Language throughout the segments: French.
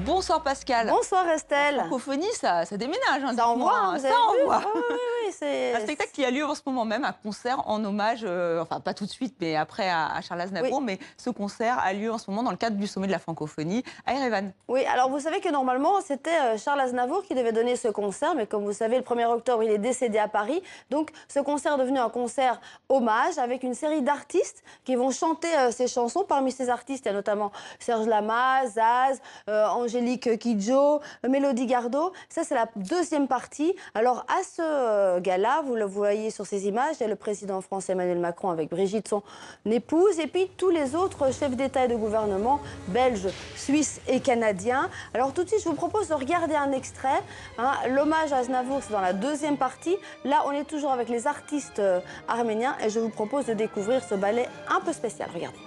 Bonsoir Pascal. Bonsoir Estelle. La francophonie, ça déménage. Hein, ça envoie, ça envoie. Oui, c'est un spectacle qui a lieu en ce moment même, un concert en hommage, enfin pas tout de suite, mais après à Charles Aznavour. Oui. Mais ce concert a lieu en ce moment dans le cadre du sommet de la francophonie à Erevan. Oui, alors vous savez que normalement c'était Charles Aznavour qui devait donner ce concert, mais comme vous savez, le 1er octobre, il est décédé à Paris. Donc ce concert est devenu un concert hommage avec une série d'artistes qui vont chanter ses chansons. Parmi ces artistes, il y a notamment Serge Lama, Zaz, Angélique Kidjo, Mélodie Gardot. Ça, c'est la deuxième partie. Alors, à ce gala, vous le voyez sur ces images, il y a le président français Emmanuel Macron avec Brigitte, son épouse, et puis tous les autres chefs d'État et de gouvernement, belges, suisses et canadiens. Alors, tout de suite, je vous propose de regarder un extrait. Hein. L'hommage à Aznavour, c'est dans la deuxième partie. Là, on est toujours avec les artistes arméniens et je vous propose de découvrir ce ballet un peu spécial. Regardez.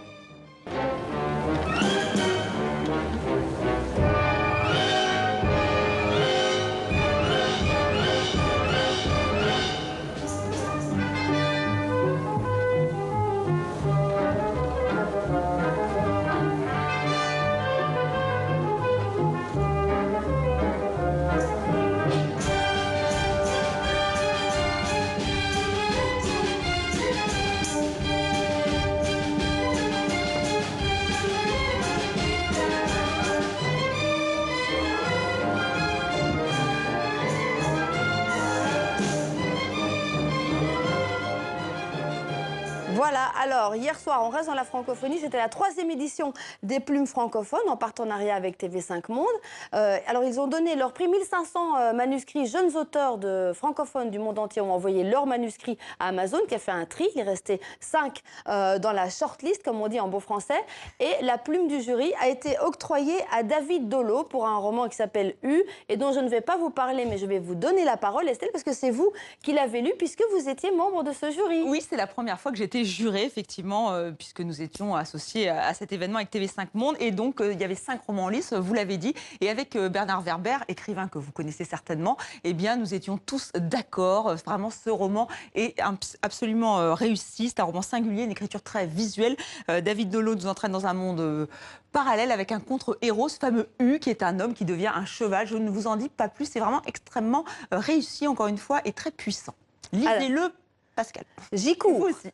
Voilà, alors hier soir, on reste dans la francophonie, c'était la 3e édition des Plumes francophones en partenariat avec TV5 Monde. Alors ils ont donné leur prix, 1500 manuscrits, jeunes auteurs francophones du monde entier ont envoyé leurs manuscrits à Amazon qui a fait un tri, il restait 5 dans la shortlist comme on dit en beau français. Et la plume du jury a été octroyée à David Dolo pour un roman qui s'appelle U et dont je ne vais pas vous parler mais je vais vous donner la parole Estelle parce que c'est vous qui l'avez lu puisque vous étiez membre de ce jury. Oui, c'est la première fois que j'étais jurée, effectivement, puisque nous étions associés à cet événement avec TV5 Monde. Et donc, il y avait 5 romans en lice, vous l'avez dit. Et avec Bernard Werber, écrivain que vous connaissez certainement, eh bien, nous étions tous d'accord. Vraiment, ce roman est absolument réussi. C'est un roman singulier, une écriture très visuelle. David Dolo nous entraîne dans un monde parallèle avec un contre-héros, ce fameux U, qui est un homme qui devient un cheval. Je ne vous en dis pas plus. C'est vraiment extrêmement réussi, encore une fois, et très puissant. Lisez-le, Pascal. J'y cours. Vous aussi.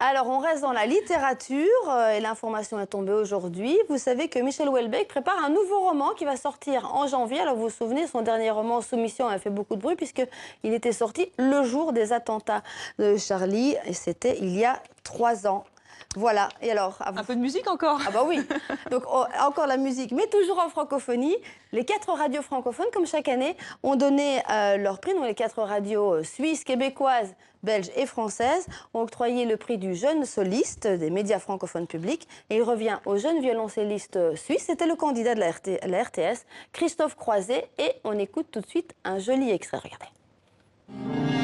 Alors, on reste dans la littérature et l'information est tombée aujourd'hui. Vous savez que Michel Houellebecq prépare un nouveau roman qui va sortir en janvier. Alors, vous vous souvenez, son dernier roman, Soumission, a fait beaucoup de bruit puisqu'il était sorti le jour des attentats de Charlie et c'était il y a 3 ans. Voilà, et alors un peu de musique encore. Ah bah oui, donc encore la musique, mais toujours en francophonie. Les 4 radios francophones, comme chaque année, ont donné leur prix. Donc les 4 radios suisses, québécoises, belges et françaises ont octroyé le prix du jeune soliste des médias francophones publics. Et il revient au jeune violoncelliste suisse. C'était le candidat de la RTS, Christophe Croiset. Et on écoute tout de suite un joli extrait. Regardez.